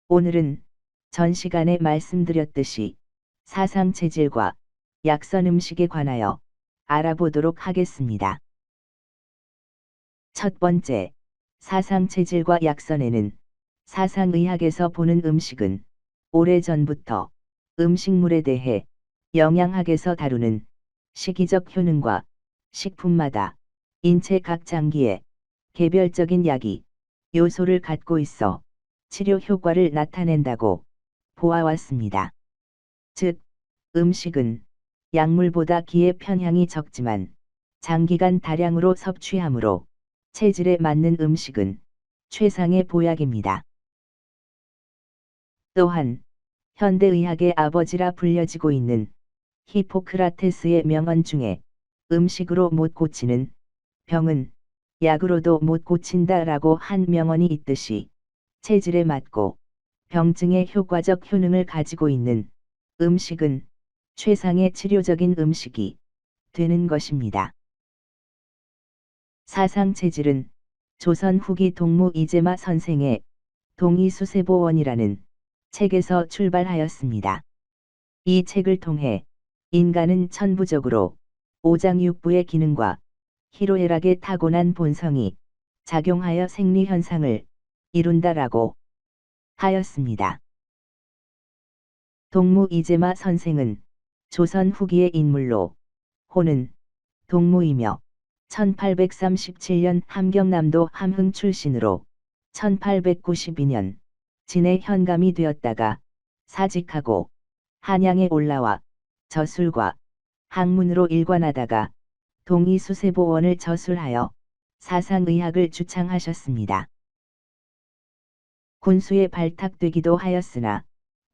오늘은 전 시간에 말씀드렸듯이 사상체질과 약선 음식에 관하여 알아보도록 하겠습니다. 첫 번째, 사상체질과 약선에는 사상의학에서 보는 음식은 오래전부터 음식물에 대해 영양학에서 다루는 시기적 효능과 식품마다 인체 각 장기에 개별적인 약이 요소를 갖고 있어 치료 효과를 나타낸다고 보아왔습니다. 즉, 음식은 약물보다 기의 편향이 적지만 장기간 다량으로 섭취하므로 체질에 맞는 음식은 최상의 보약입니다. 또한 현대의학의 아버지라 불려지고 있는 히포크라테스의 명언 중에 음식으로 못 고치는 병은 약으로도 못 고친다라고 한 명언이 있듯이 체질에 맞고 병증에 효과적 효능을 가지고 있는 음식은 최상의 치료적인 음식이 되는 것입니다. 사상체질은 조선 후기 동무 이재마 선생의 동의수세보원이라는 책에서 출발하였습니다. 이 책을 통해 인간은 천부적으로 오장육부의 기능과 희로애락의 타고난 본성이 작용하여 생리현상을 이룬다라고 하였습니다. 동무 이재마 선생은 조선 후기의 인물로 호는 동무이며 1837년 함경남도 함흥 출신으로 1892년 진해 현감이 되었다가 사직하고 한양에 올라와 저술과 학문으로 일관하다가 동의수세보원을 저술하여 사상의학을 주창하셨습니다. 군수에 발탁되기도 하였으나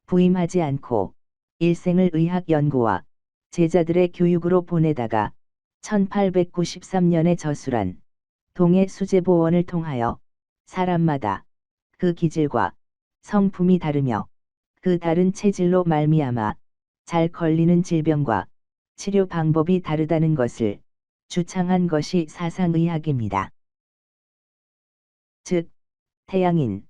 부임하지 않고 일생을 의학 연구와 제자들의 교육으로 보내다가 1893년에 저술한 동해수제보원을 통하여 사람마다 그 기질과 성품이 다르며 그 다른 체질로 말미암아 잘 걸리는 질병과 치료 방법이 다르다는 것을 주창한 것이 사상의학입니다. 즉, 태양인,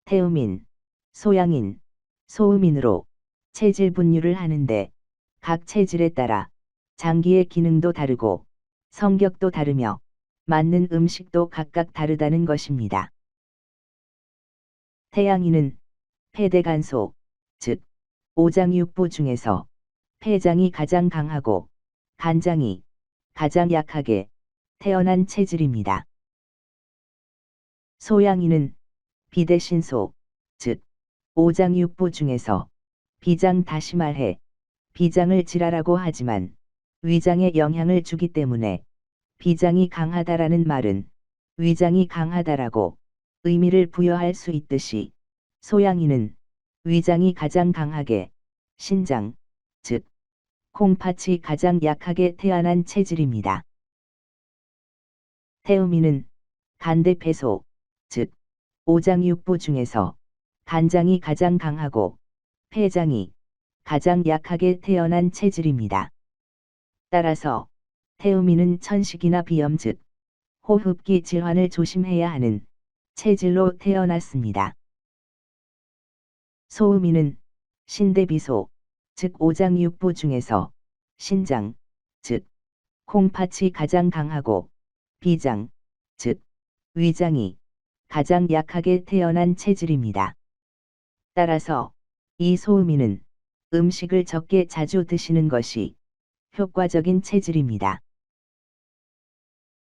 태음인, 소양인, 소음인으로 체질 분류를 하는데 각 체질에 따라 장기의 기능도 다르고 성격도 다르며 맞는 음식도 각각 다르다는 것입니다. 태양인은 폐대간소, 즉 오장육부 중에서 폐장이 가장 강하고 간장이 가장 약하게 태어난 체질입니다. 소양인은 비대신소, 즉 오장육부 중에서 비장 다시 말해 비장을 지라라고 하지만 위장에 영향을 주기 때문에 비장이 강하다라는 말은 위장이 강하다라고 의미를 부여할 수 있듯이 소양인은 위장이 가장 강하게 신장, 즉 콩팥이 가장 약하게 태어난 체질입니다. 태음인은 간대폐소, 즉 오장육부 중에서 간장이 가장 강하고 폐장이 가장 약하게 태어난 체질입니다. 따라서 태음인은 천식이나 비염 즉 호흡기 질환을 조심해야 하는 체질로 태어났습니다. 소음인은 신대비소, 즉 오장육부 중에서 신장, 즉 콩팥이 가장 강하고 비장, 즉 위장이 가장 약하게 태어난 체질입니다. 따라서 이 소음인은 음식을 적게 자주 드시는 것이 효과적인 체질입니다.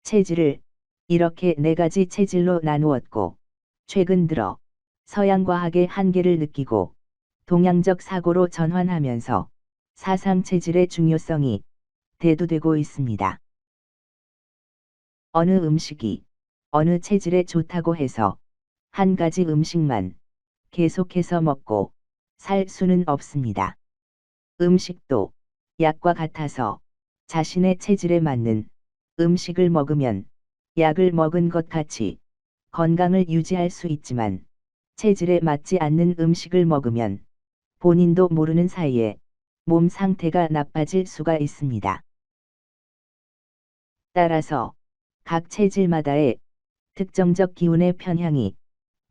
체질을 이렇게 4가지 체질로 나누었고 최근 들어 서양과학의 한계를 느끼고 동양적 사고로 전환하면서 사상체질의 중요성이 대두되고 있습니다. 어느 음식이 어느 체질에 좋다고 해서 한 가지 음식만 계속해서 먹고 살 수는 없습니다. 음식도 약과 같아서 자신의 체질에 맞는 음식을 먹으면 약을 먹은 것 같이 건강을 유지할 수 있지만 체질에 맞지 않는 음식을 먹으면 본인도 모르는 사이에 몸 상태가 나빠질 수가 있습니다. 따라서 각 체질마다의 특정적 기운의 편향이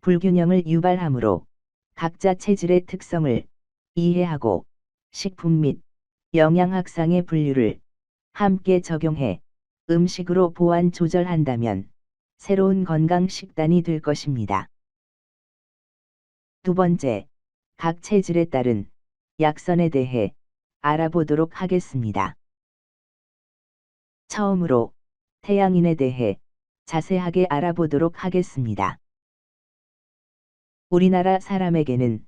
불균형을 유발하므로 각자 체질의 특성을 이해하고 식품 및 영양학상의 분류를 함께 적용해 음식으로 보완 조절한다면 새로운 건강 식단이 될 것입니다. 두 번째, 각 체질에 따른 약선에 대해 알아보도록 하겠습니다. 처음으로 태양인에 대해 자세하게 알아보도록 하겠습니다. 우리나라 사람에게는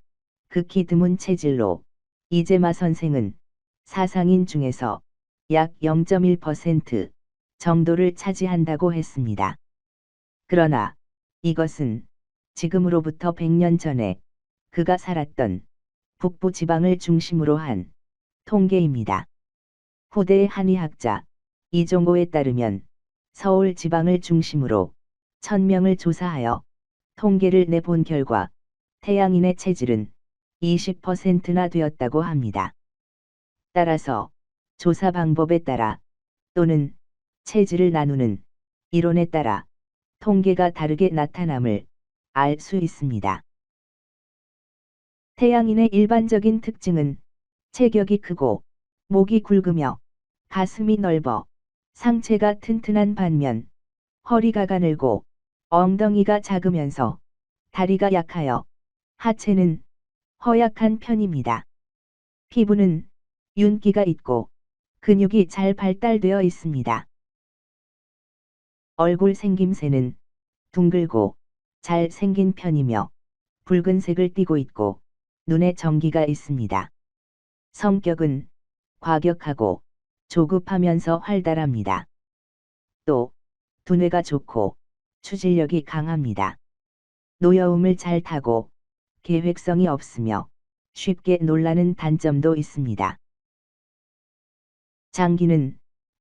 극히 드문 체질로 이재마 선생은 사상인 중에서 약 0.1% 정도를 차지한다고 했습니다. 그러나 이것은 지금으로부터 100년 전에 그가 살았던 북부 지방을 중심으로 한 통계입니다. 후대의 한의학자 이종호에 따르면 서울 지방을 중심으로 1000명을 조사하여 통계를 내본 결과 태양인의 체질은 20%나 되었다고 합니다. 따라서 조사 방법에 따라 또는 체질을 나누는 이론에 따라 통계가 다르게 나타남을 알 수 있습니다. 태양인의 일반적인 특징은 체격이 크고 목이 굵으며 가슴이 넓어 상체가 튼튼한 반면 허리가 가늘고 엉덩이가 작으면서 다리가 약하여 하체는 허약한 편입니다. 피부는 윤기가 있고 근육이 잘 발달되어 있습니다. 얼굴 생김새는 둥글고 잘 생긴 편이며 붉은색을 띠고 있고 눈에 정기가 있습니다. 성격은 과격하고 조급하면서 활달합니다. 또 두뇌가 좋고 추진력이 강합니다. 노여움을 잘 타고 계획성이 없으며 쉽게 놀라는 단점도 있습니다. 장기는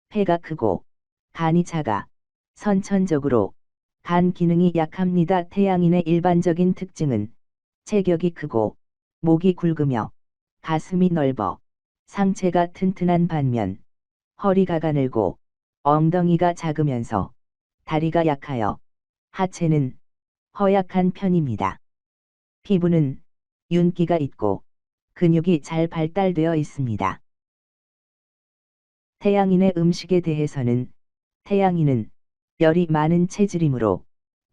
폐가 크고 간이 작아 선천적으로 간 기능이 약합니다. 태양인의 일반적인 특징은 체격이 크고 목이 굵으며 가슴이 넓어 상체가 튼튼한 반면 허리가 가늘고 엉덩이가 작으면서 다리가 약하여 하체는 허약한 편입니다. 피부는 윤기가 있고 근육이 잘 발달되어 있습니다. 태양인의 음식에 대해서는 태양인은 열이 많은 체질이므로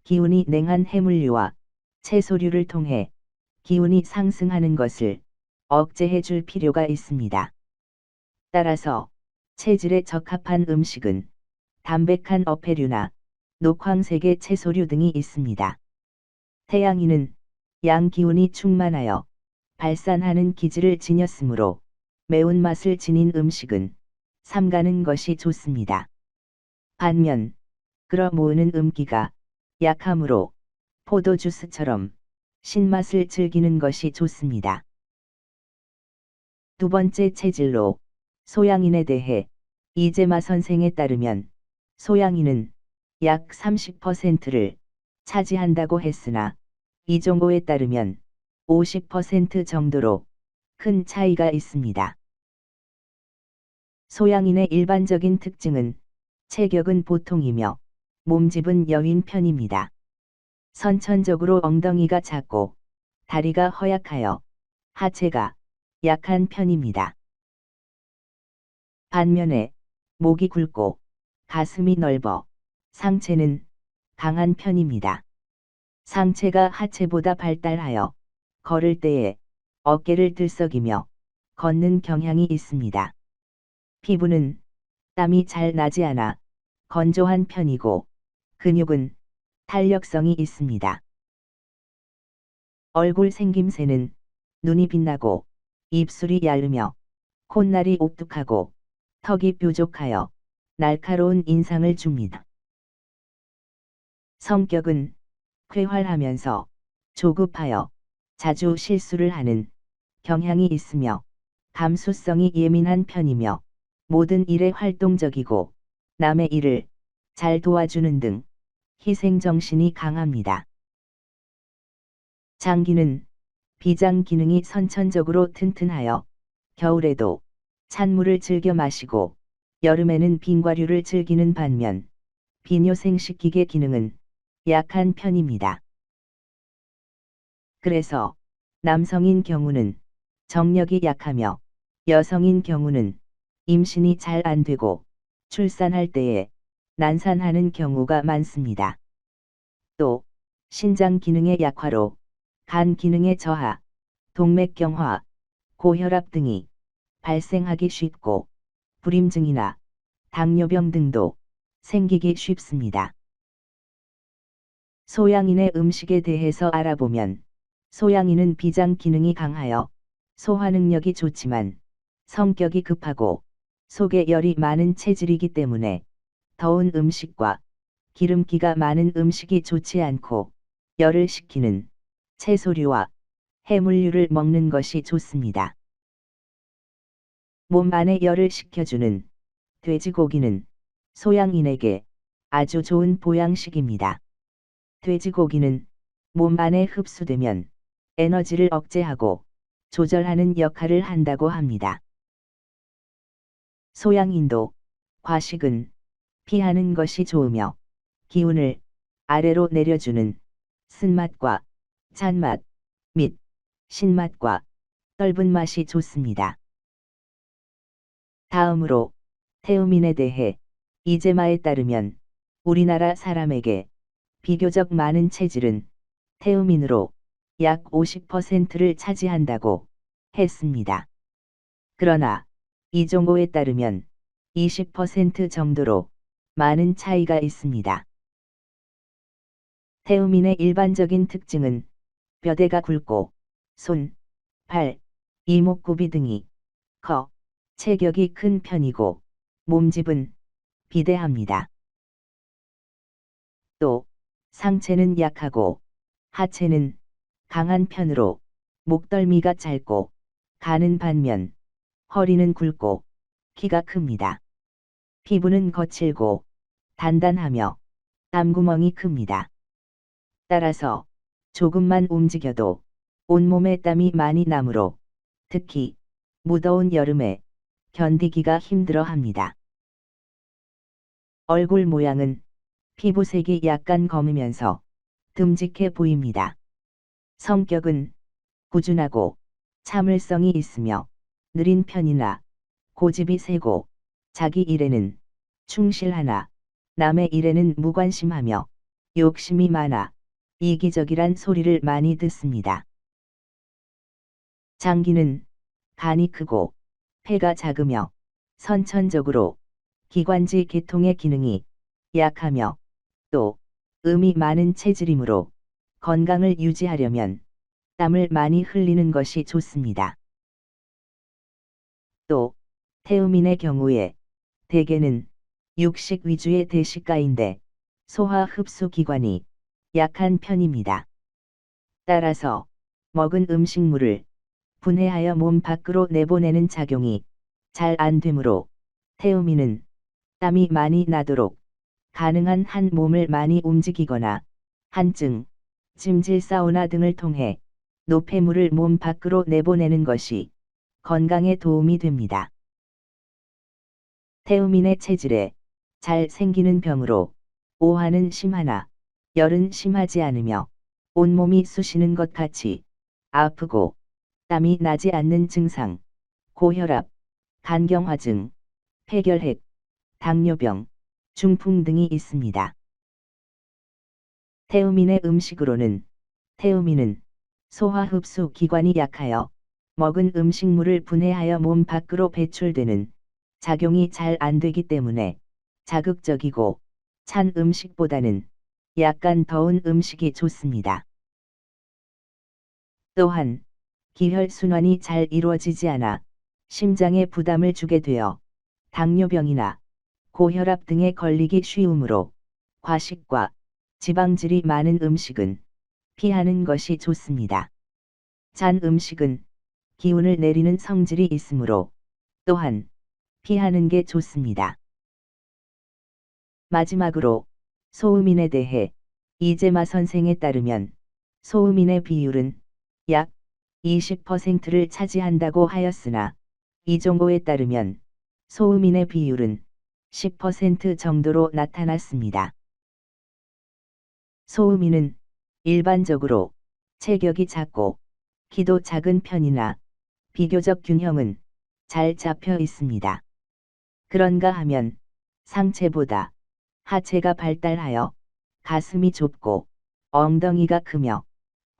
기운이 냉한 해물류와 채소류를 통해 기운이 상승하는 것을 억제해 줄 필요가 있습니다. 따라서 체질에 적합한 음식은 담백한 어패류나 녹황색의 채소류 등이 있습니다. 태양인은 양 기운이 충만하여 발산하는 기질을 지녔으므로 매운맛을 지닌 음식은 삼가는 것이 좋습니다. 반면 끌어모으는 음기가 약하므로 포도주스처럼 신맛을 즐기는 것이 좋습니다. 두 번째 체질로 소양인에 대해 이재마 선생에 따르면 소양인은 약 30%를 차지한다고 했으나 이종호에 따르면 50% 정도로 큰 차이가 있습니다. 소양인의 일반적인 특징은 체격은 보통이며 몸집은 여윈 편입니다. 선천적으로 엉덩이가 작고 다리가 허약하여 하체가 약한 편입니다. 반면에 목이 굵고 가슴이 넓어 상체는 강한 편입니다. 상체가 하체보다 발달하여 걸을 때에 어깨를 들썩이며 걷는 경향이 있습니다. 피부는 땀이 잘 나지 않아 건조한 편이고 근육은 탄력성이 있습니다. 얼굴 생김새는 눈이 빛나고 입술이 얇으며 콧날이 오뚝하고 턱이 뾰족하여 날카로운 인상을 줍니다. 성격은 쾌활하면서 조급하여 자주 실수를 하는 경향이 있으며 감수성이 예민한 편이며 모든 일에 활동적이고 남의 일을 잘 도와주는 등 희생정신이 강합니다. 장기는 비장 기능이 선천적으로 튼튼하여 겨울에도 찬물을 즐겨 마시고 여름에는 빙과류를 즐기는 반면 비뇨생식기계 기능은 약한 편입니다. 그래서 남성인 경우는 정력이 약하며 여성인 경우는 임신이 잘 안 되고 출산할 때에 난산하는 경우가 많습니다. 또 신장 기능의 약화로 간 기능의 저하, 동맥경화, 고혈압 등이 발생하기 쉽고 불임증이나 당뇨병 등도 생기기 쉽습니다. 소양인의 음식에 대해서 알아보면 소양인은 비장 기능이 강하여 소화 능력이 좋지만 성격이 급하고 속에 열이 많은 체질이기 때문에 더운 음식과 기름기가 많은 음식이 좋지 않고 열을 식히는 채소류와 해물류를 먹는 것이 좋습니다. 몸 안에 열을 식혀주는 돼지고기는 소양인에게 아주 좋은 보양식입니다. 돼지고기는 몸 안에 흡수되면 에너지를 억제하고 조절하는 역할을 한다고 합니다. 소양인도 과식은 피하는 것이 좋으며 기운을 아래로 내려주는 쓴맛과 잔맛 및 신맛과 떫은 맛이 좋습니다. 다음으로 태우민에 대해 이제마에 따르면 우리나라 사람에게 비교적 많은 체질은 태우민으로 약 50%를 차지한다고 했습니다. 그러나 이종고에 따르면 20% 정도로 많은 차이가 있습니다. 태우민의 일반적인 특징은 뼈대가 굵고 손, 발, 이목구비 등이 커 체격이 큰 편이고 몸집은 비대합니다. 또 상체는 약하고 하체는 강한 편으로 목덜미가 짧고 가는 반면 허리는 굵고 키가 큽니다. 피부는 거칠고 단단하며 땀구멍이 큽니다. 따라서 조금만 움직여도 온몸에 땀이 많이 나므로 특히 무더운 여름에 견디기가 힘들어 합니다. 얼굴 모양은 피부색이 약간 검으면서 듬직해 보입니다. 성격은 꾸준하고 참을성이 있으며 느린 편이나 고집이 세고 자기 일에는 충실하나 남의 일에는 무관심하며 욕심이 많아 이기적이란 소리를 많이 듣습니다. 장기는 간이 크고 폐가 작으며 선천적으로 기관지 계통의 기능이 약하며 또 음이 많은 체질이므로 건강을 유지하려면 땀을 많이 흘리는 것이 좋습니다. 또 태우민의 경우에 대개는 육식 위주의 대식가인데 소화 흡수 기관이 약한 편입니다. 따라서 먹은 음식물을 분해하여 몸 밖으로 내보내는 작용이 잘 안 되므로 태우민은 땀이 많이 나도록 가능한 한 몸을 많이 움직이거나 한증, 찜질 사우나 등을 통해 노폐물을 몸 밖으로 내보내는 것이 건강에 도움이 됩니다. 태우민의 체질에 잘 생기는 병으로 오한은 심하나 열은 심하지 않으며 온몸이 쑤시는 것 같이 아프고 땀이 나지 않는 증상, 고혈압, 간경화증, 폐결핵, 당뇨병, 중풍 등이 있습니다. 태우민의 음식으로는 태우민은 소화 흡수 기관이 약하여 먹은 음식물을 분해하여 몸 밖으로 배출되는 작용이 잘 안 되기 때문에 자극적이고 찬 음식보다는 약간 더운 음식이 좋습니다. 또한 기혈순환이 잘 이루어지지 않아 심장에 부담을 주게 되어 당뇨병이나 고혈압 등에 걸리기 쉬우므로 과식과 지방질이 많은 음식은 피하는 것이 좋습니다. 짠 음식은 기운을 내리는 성질이 있으므로 또한 피하는 게 좋습니다. 마지막으로 소음인에 대해 이재마 선생에 따르면 소음인의 비율은 약 20%를 차지한다고 하였으나 이종호에 따르면 소음인의 비율은 10% 정도로 나타났습니다. 소음인은 일반적으로 체격이 작고 키도 작은 편이나 비교적 균형은 잘 잡혀 있습니다. 그런가 하면 상체보다 하체가 발달하여 가슴이 좁고 엉덩이가 크며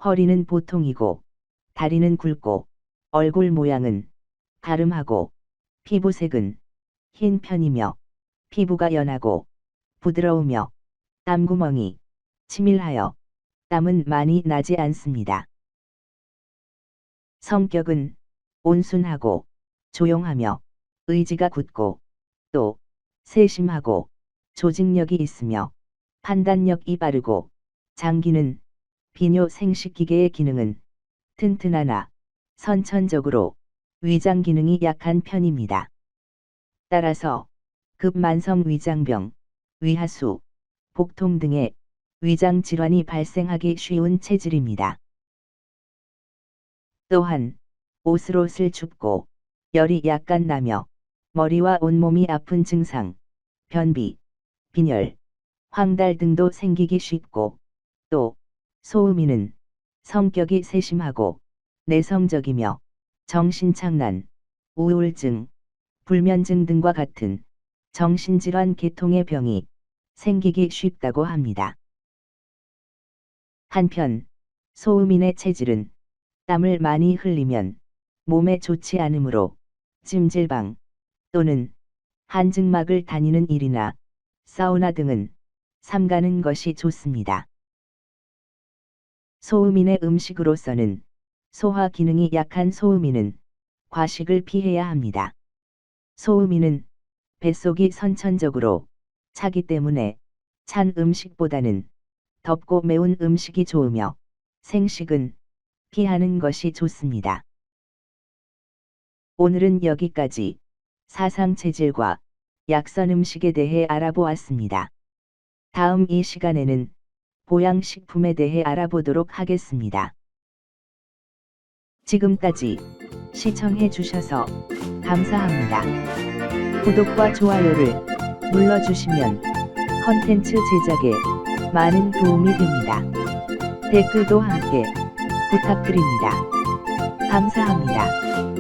허리는 보통이고 다리는 굵고 얼굴 모양은 가름하고 피부색은 흰 편이며 피부가 연하고 부드러우며 땀구멍이 치밀하여 땀은 많이 나지 않습니다. 성격은 온순하고 조용하며 의지가 굳고 또 세심하고 조직력이 있으며 판단력이 빠르고 장기는 비뇨 생식기계의 기능은 튼튼하나 선천적으로 위장 기능이 약한 편입니다. 따라서 급만성 위장병, 위하수, 복통 등의 위장 질환이 발생하기 쉬운 체질입니다. 또한 오슬오슬 춥고 열이 약간 나며 머리와 온몸이 아픈 증상, 변비, 빈혈, 황달 등도 생기기 쉽고 또 소음인은 성격이 세심하고 내성적이며 정신착란, 우울증, 불면증 등과 같은 정신질환 계통의 병이 생기기 쉽다고 합니다. 한편 소음인의 체질은 땀을 많이 흘리면 몸에 좋지 않으므로 찜질방 또는 한증막을 다니는 일이나 사우나 등은 삼가는 것이 좋습니다. 소음인의 음식으로서는 소화 기능이 약한 소음인은 과식을 피해야 합니다. 소음인은 뱃속이 선천적으로 차기 때문에 찬 음식보다는 덥고 매운 음식이 좋으며 생식은 피하는 것이 좋습니다. 오늘은 여기까지 사상 체질과 약선 음식에 대해 알아보았습니다. 다음 이 시간에는 보양식품에 대해 알아보도록 하겠습니다. 지금까지 시청해 주셔서 감사합니다. 구독과 좋아요를 눌러주시면 컨텐츠 제작에 많은 도움이 됩니다. 댓글도 함께 부탁드립니다. 감사합니다.